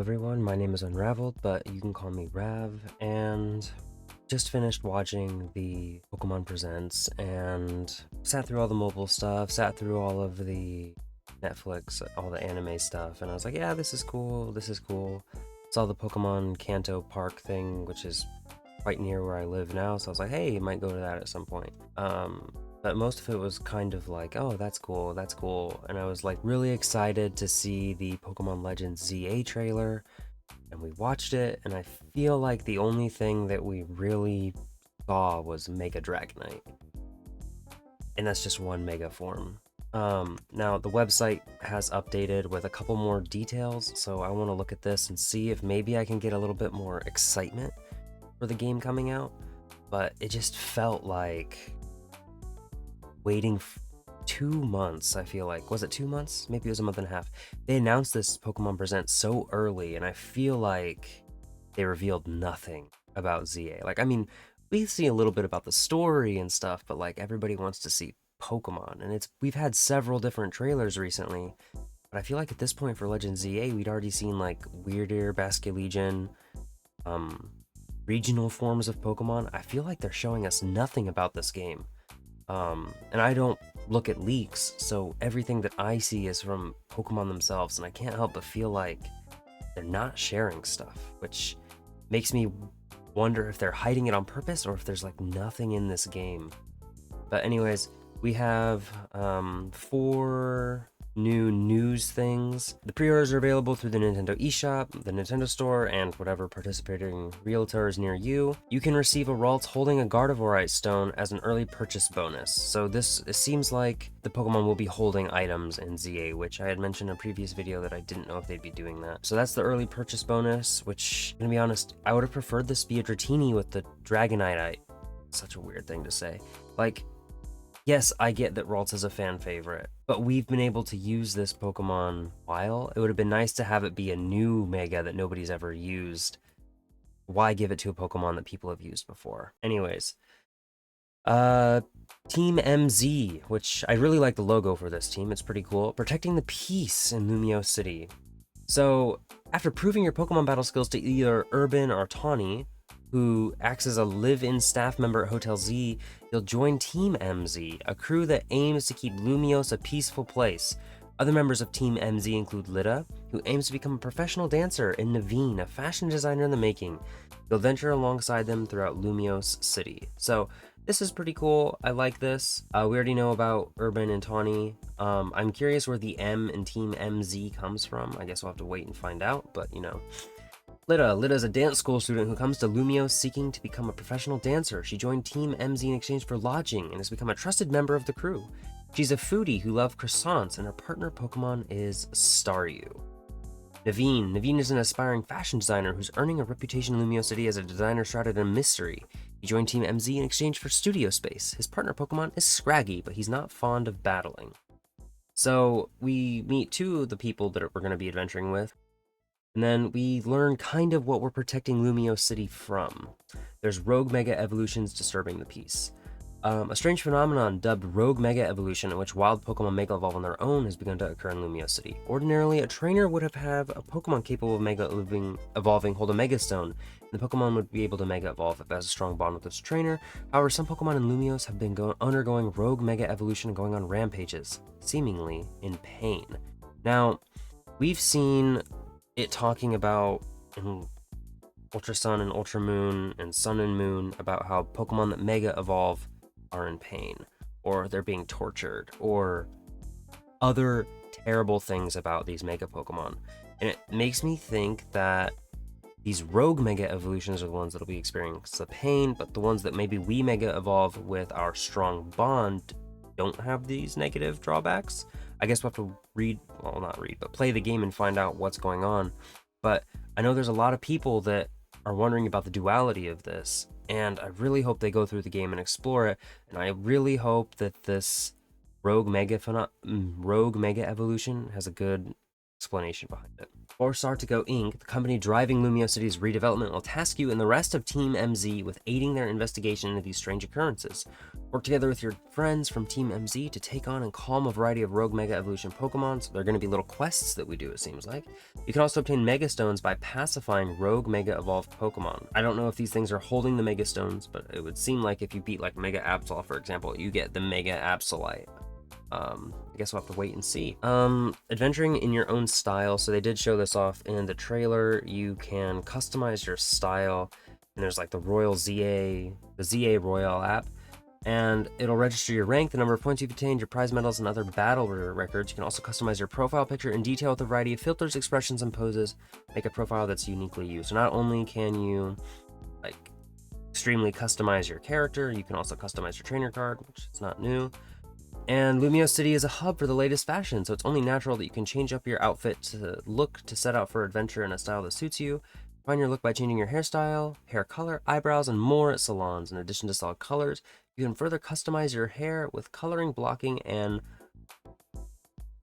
everyone, my name is Unraveled, but you can call me Rav, and just finished watching the Pokemon Presents and sat through all the mobile stuff, sat through all of the Netflix, all the anime stuff, and I was like, yeah, this is cool, this is cool. Saw the Pokemon Kanto Park thing, which is quite near where I live now, so I was like, hey, might go to that at some point. But most of it was kind of like, oh, that's cool, and I was like really excited to see the Pokemon Legends ZA trailer, and we watched it, and I feel like the only thing that we really saw was Mega Dragonite. And that's just one Mega form. Now, the website has updated with a couple more details, so I want to look at this and see if maybe I can get a little bit more excitement for the game coming out, but it just felt like waiting 2 months. I feel like, was it 2 months? Maybe it was a month and a half. They announced this Pokemon Present so early, and I feel like they revealed nothing about ZA. Like, I mean, we see a little bit about the story and stuff, but like everybody wants to see Pokemon, and we've had several different trailers recently, but I feel like at this point for Legend ZA, we'd already seen like Weirdeer, Basculegion, regional forms of Pokemon. I feel like they're showing us nothing about this game. And I don't look at leaks, so everything that I see is from Pokemon themselves, and I can't help but feel like they're not sharing stuff, which makes me wonder if they're hiding it on purpose or if there's like nothing in this game. But anyways, we have 4 new news things. The pre-orders are available through the Nintendo eShop, the Nintendo Store, and whatever participating realtors near you. You can receive a Ralts holding a Gardevoirite stone as an early purchase bonus. So it seems like the Pokemon will be holding items in ZA, which I had mentioned in a previous video that I didn't know if they'd be doing that. So that's the early purchase bonus, which, gonna be honest, I would have preferred this be a Dratini with the Dragonite. Such a weird thing to say. Like, yes, I get that Ralts is a fan favorite, but we've been able to use this Pokemon a while. It would have been nice to have it be a new Mega that nobody's ever used. Why give it to a Pokemon that people have used before? Anyways, Team MZ, which I really like the logo for this team. It's pretty cool. Protecting the peace in Lumio City. So, after proving your Pokemon battle skills to either Urban or Tawny, who acts as a live-in staff member at Hotel Z, you'll join Team MZ, a crew that aims to keep Lumios a peaceful place. Other members of Team MZ include Lita, who aims to become a professional dancer, and Naveen, a fashion designer in the making. You'll venture alongside them throughout Lumios City. So, this is pretty cool. I like this. We already know about Urban and Tawny. I'm curious where the M in Team MZ comes from. I guess we'll have to wait and find out, but you know. Lita is a dance school student who comes to Lumio seeking to become a professional dancer. She joined Team MZ in exchange for lodging and has become a trusted member of the crew. She's a foodie who loves croissants, and her partner Pokemon is Staryu. Naveen is an aspiring fashion designer who's earning a reputation in Lumio City as a designer shrouded in mystery. He joined Team MZ in exchange for studio space. His partner Pokemon is Scraggy, but he's not fond of battling. So we meet 2 of the people that we're going to be adventuring with. And then we learn kind of what we're protecting Lumio City from. There's rogue mega evolutions disturbing the peace. A strange phenomenon dubbed rogue mega evolution, in which wild Pokemon mega evolve on their own, has begun to occur in Lumio City. Ordinarily, a trainer would have a Pokemon capable of mega evolving hold a Mega Stone, and the Pokemon would be able to mega evolve if it has a strong bond with its trainer. However, some Pokemon in Lumios have been undergoing rogue mega evolution and going on rampages, seemingly in pain. Now, we've seen it talking about in Ultra Sun and Ultra Moon and Sun and Moon about how Pokemon that mega evolve are in pain, or they're being tortured, or other terrible things about these mega Pokemon. And it makes me think that these rogue mega evolutions are the ones that'll be experiencing the pain, but the ones that maybe we mega evolve with our strong bond don't have these negative drawbacks. I guess we'll have to play the game and find out what's going on. But I know there's a lot of people that are wondering about the duality of this, and I really hope they go through the game and explore it, and I really hope that this rogue mega evolution has a good explanation behind it. For Sartico Inc., the company driving Lumio City's redevelopment, will task you and the rest of Team MZ with aiding their investigation into these strange occurrences. Work together with your friends from Team MZ to take on and calm a variety of rogue Mega Evolution Pokemon. So they're going to be little quests that we do, it seems like. You can also obtain Mega Stones by pacifying rogue Mega Evolved Pokemon. I don't know if these things are holding the Mega Stones, but it would seem like if you beat like Mega Absol, for example, you get the Mega Absolite. I guess we'll have to wait and see. Adventuring in your own style. So they did show this off in the trailer. You can customize your style, and there's like the the ZA Royale app, and it'll register your rank, the number of points you've attained, your prize medals, and other battle records. You can also customize your profile picture in detail with a variety of filters, expressions, and poses. Make a profile that's uniquely you. So not only can you like extremely customize your character, you can also customize your trainer card, which is not new. And Lumio City is a hub for the latest fashion, so it's only natural that you can change up your outfit to set out for adventure in a style that suits you. Find your look by changing your hairstyle, hair color, eyebrows, and more at salons. In addition to solid colors, you can further customize your hair with coloring, blocking, and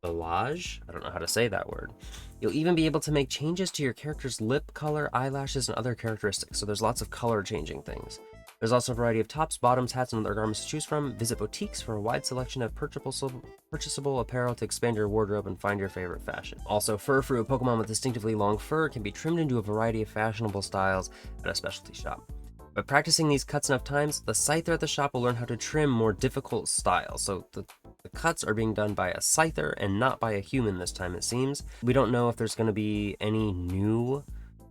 balayage. I don't know how to say that word. You'll even be able to make changes to your character's lip color, eyelashes, and other characteristics, so there's lots of color changing things. There's also a variety of tops, bottoms, hats, and other garments to choose from. Visit boutiques for a wide selection of purchasable apparel to expand your wardrobe and find your favorite fashion. Also, fur for a Pokemon with distinctively long fur can be trimmed into a variety of fashionable styles at a specialty shop. By practicing these cuts enough times, the scyther at the shop will learn how to trim more difficult styles. So the cuts are being done by a scyther and not by a human this time, it seems. We don't know if there's going to be any new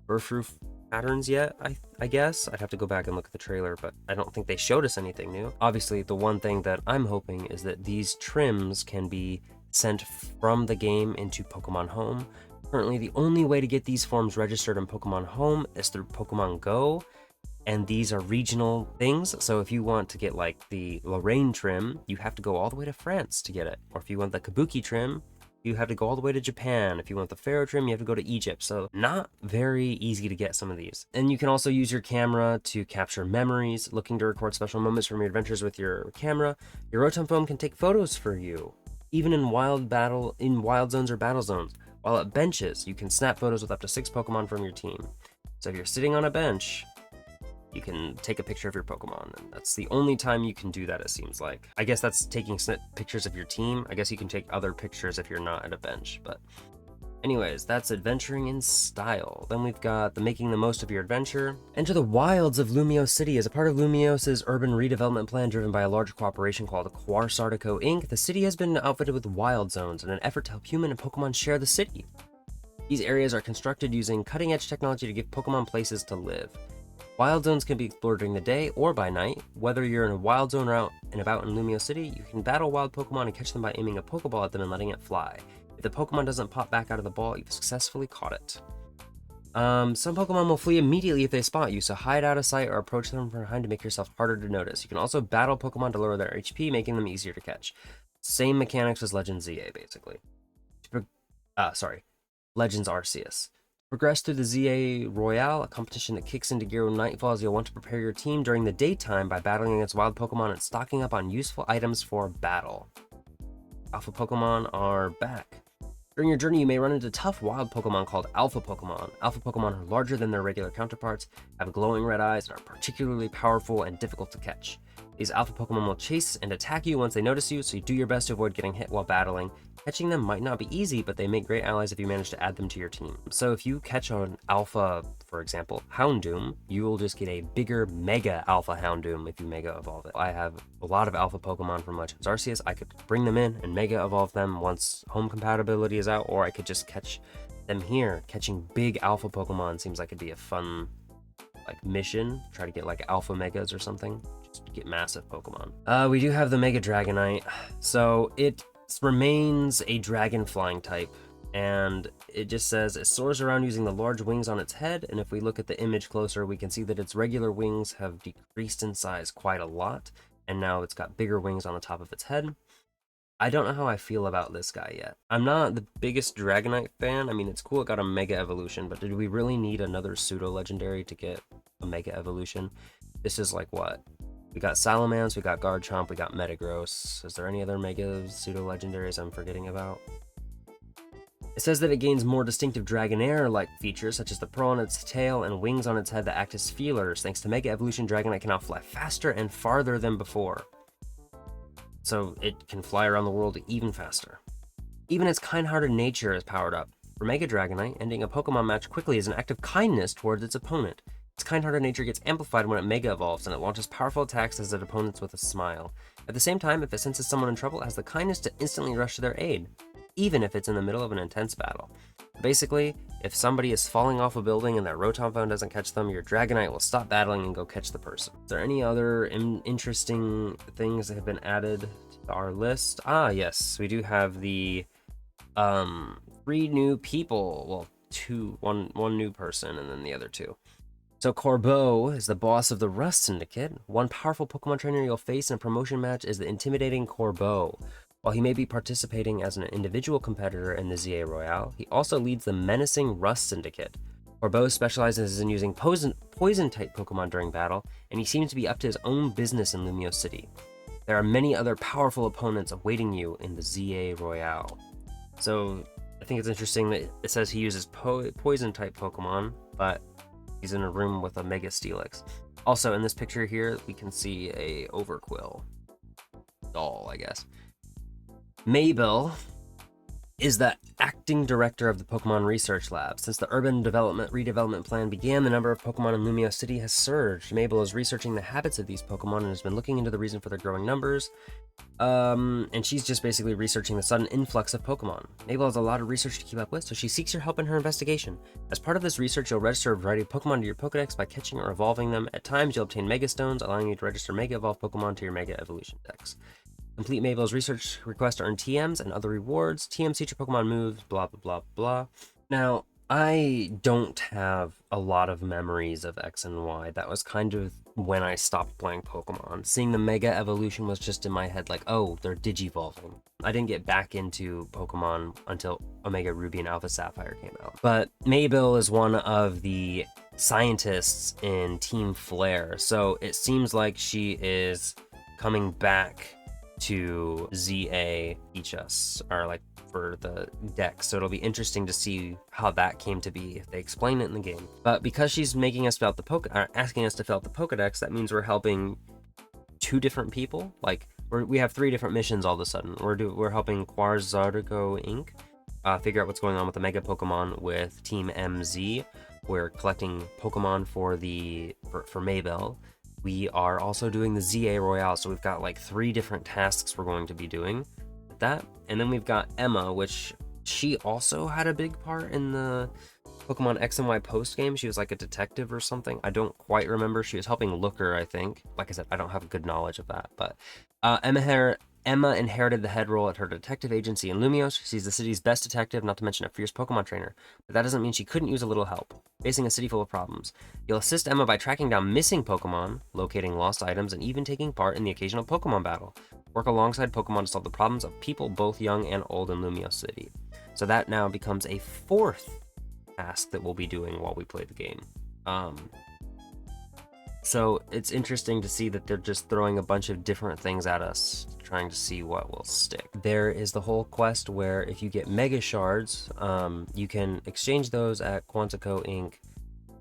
fur patterns yet, I guess. I'd have to go back and look at the trailer, but I don't think they showed us anything new. Obviously, the one thing that I'm hoping is that these trims can be sent from the game into Pokemon Home. Currently, the only way to get these forms registered in Pokemon Home is through Pokemon Go, and these are regional things. So if you want to get like the Lorraine trim, you have to go all the way to France to get it. Or if you want the Kabuki trim, you have to go all the way to Japan. If you want the Pharaoh trim, you have to go to Egypt. So not very easy to get some of these. And you can also use your camera to capture memories. Looking to record special moments from your adventures with your camera, your Rotom Foam can take photos for you, even in wild zones or battle zones. While at benches, you can snap photos with up to 6 Pokemon from your team. So if you're sitting on a bench, you can take a picture of your Pokemon, and that's the only time you can do that, it seems like. I guess that's taking pictures of your team. I guess you can take other pictures if you're not at a bench, but anyways, that's adventuring in style. Then we've got the making the most of your adventure. Enter the wilds of Lumio City. As a part of Lumios's urban redevelopment plan driven by a large corporation called Quarsartico Inc., the city has been outfitted with wild zones in an effort to help human and Pokemon share the city. These areas are constructed using cutting-edge technology to give Pokemon places to live. Wild zones can be explored during the day or by night. Whether you're in a wild zone or out and about in Lumio City, you can battle wild Pokemon and catch them by aiming a Pokeball at them and letting it fly. If the Pokemon doesn't pop back out of the ball, you've successfully caught it. Some Pokemon will flee immediately if they spot you, so hide out of sight or approach them from behind to make yourself harder to notice. You can also battle Pokemon to lower their HP, making them easier to catch. Same mechanics as Legends ZA, basically. Legends Arceus. Progress through the ZA Royale, a competition that kicks into gear when night falls. You'll want to prepare your team during the daytime by battling against wild Pokemon and stocking up on useful items for battle. Alpha Pokemon are back. During your journey, you may run into tough wild Pokemon called Alpha Pokemon. Alpha Pokemon are larger than their regular counterparts, have glowing red eyes, and are particularly powerful and difficult to catch. These Alpha Pokemon will chase and attack you once they notice you, so you do your best to avoid getting hit while battling. Catching them might not be easy, but they make great allies if you manage to add them to your team. So if you catch an Alpha, for example, Houndoom, you will just get a bigger Mega Alpha Houndoom if you Mega Evolve it. I have a lot of Alpha Pokemon from Legends Arceus. I could bring them in and Mega Evolve them once home compatibility is out, or I could just catch them here. Catching big Alpha Pokemon seems like it'd be a fun mission. Try to get like Alpha Megas or something. Just get massive Pokemon. We do have the Mega Dragonite. So it remains a dragon flying type, and it just says it soars around using the large wings on its head, and if we look at the image closer, we can see that its regular wings have decreased in size quite a lot, and now it's got bigger wings on the top of its head. I don't know how I feel about this guy yet. I'm not the biggest Dragonite fan. I mean, it's cool it got a Mega Evolution, but did we really need another pseudo-legendary to get a Mega Evolution? This is like what? We got Salamence, we got Garchomp, we got Metagross. Is there any other Mega pseudo-legendaries I'm forgetting about? It says that it gains more distinctive Dragonair-like features, such as the pearl on its tail and wings on its head that act as feelers. Thanks to Mega Evolution, Dragonite can now fly faster and farther than before. so it can fly around the world even faster. Even its kind-hearted nature is powered up. For Mega Dragonite, ending a Pokemon match quickly is an act of kindness towards its opponent. Its kind-hearted nature gets amplified when it Mega Evolves, and it launches powerful attacks at its opponents with a smile. At the same time, if it senses someone in trouble, it has the kindness to instantly rush to their aid, even if it's in the middle of an intense battle. Basically, if somebody is falling off a building and their Rotom phone doesn't catch them, your Dragonite will stop battling and go catch the person. Is there any other interesting things that have been added to our list? Ah, yes, we do have the 3 new people. Well, one new person and then the other 2. So Corbeau is the boss of the Rust Syndicate. One powerful Pokemon trainer you'll face in a promotion match is the intimidating Corbeau. While he may be participating as an individual competitor in the ZA Royale, he also leads the menacing Rust Syndicate. Corbeau specializes in using poison-type Pokemon during battle, and he seems to be up to his own business in Lumio City. There are many other powerful opponents awaiting you in the ZA Royale. So I think it's interesting that it says he uses poison-type Pokemon, but he's in a room with a Mega Steelix. Also, in this picture here, we can see a Overquill doll, I guess. Mabel is the acting director of the Pokemon Research Lab. Since the urban redevelopment plan began, the number of Pokemon in Lumio City has surged. Mabel is researching the habits of these Pokemon and has been looking into the reason for their growing numbers. And she's just basically researching the sudden influx of Pokemon. Mabel has a lot of research to keep up with, so she seeks your help in her investigation. As part of this research, you'll register a variety of Pokemon to your Pokedex by catching or evolving them. At times, you'll obtain Mega Stones, allowing you to register Mega Evolved Pokemon to your Mega Evolution Dex. Complete Mabel's research request to earn TMs and other rewards. TMs teach your Pokemon moves, blah, blah, blah, blah. Now, I don't have a lot of memories of X and Y. That was kind of when I stopped playing Pokemon. Seeing the Mega Evolution was just in my head like, oh, they're Digivolving. I didn't get back into Pokemon until Omega Ruby and Alpha Sapphire came out. But Mabel is one of the scientists in Team Flare, so it seems like she is coming back to ZA teach us, or like for the deck, so it'll be interesting to see how that came to be if they explain it in the game. But because she's making us fill out the asking us to fill out the Pokedex, that means we're helping 2 different people. Like we have 3 different missions all of a sudden. We're helping Quarzargo Inc. Figure out what's going on with the Mega Pokemon with Team MZ. We're collecting Pokemon for Mabel. We are also doing the ZA Royale, so we've got like 3 different tasks we're going to be doing with that. And then we've got Emma, which she also had a big part in the Pokemon X and Y post game. She was like a detective or something. I don't quite remember. She was helping Looker, I think. Like I said, I don't have good knowledge of that. But Emma inherited the head role at her detective agency in Lumios. She's the city's best detective, not to mention a fierce Pokemon trainer. But that doesn't mean she couldn't use a little help. Facing a city full of problems, you'll assist Emma by tracking down missing Pokemon, locating lost items, and even taking part in the occasional Pokemon battle. Work alongside Pokemon to solve the problems of people both young and old in Lumios City. So that now becomes a 4th task that we'll be doing while we play the game. So it's interesting to see that they're just throwing a bunch of different things at us, trying to see what will stick. There is the whole quest where if you get Mega Shards, you can exchange those at Quantico Inc.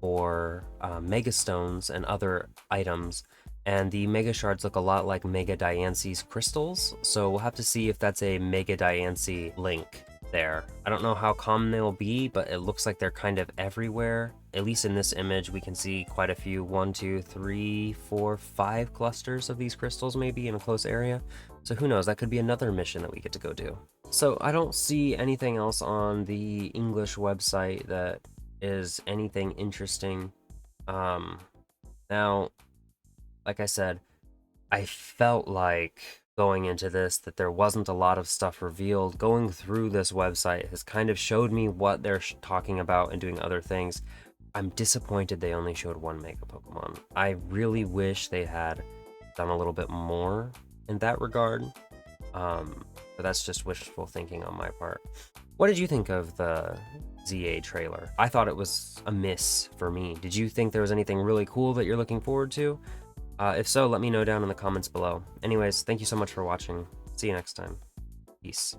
for Mega Stones and other items. And the Mega Shards look a lot like Mega Diance's crystals, so we'll have to see if that's a Mega Diance link there. I don't know how common they'll be, but it looks like they're kind of everywhere. At least in this image, we can see quite a few, 1, 2, 3, 4, 5 clusters of these crystals maybe in a close area. So who knows, that could be another mission that we get to go do. So I don't see anything else on the English website that is anything interesting. Now, like I said, I felt like going into this that there wasn't a lot of stuff revealed. Going through this website has kind of showed me what they're talking about and doing other things. I'm disappointed they only showed 1 Mega Pokemon. I really wish they had done a little bit more in that regard. But that's just wishful thinking on my part. What did you think of the ZA trailer? I thought it was a miss for me. Did you think there was anything really cool that you're looking forward to? If so, let me know down in the comments below. Anyways, thank you so much for watching. See you next time. Peace.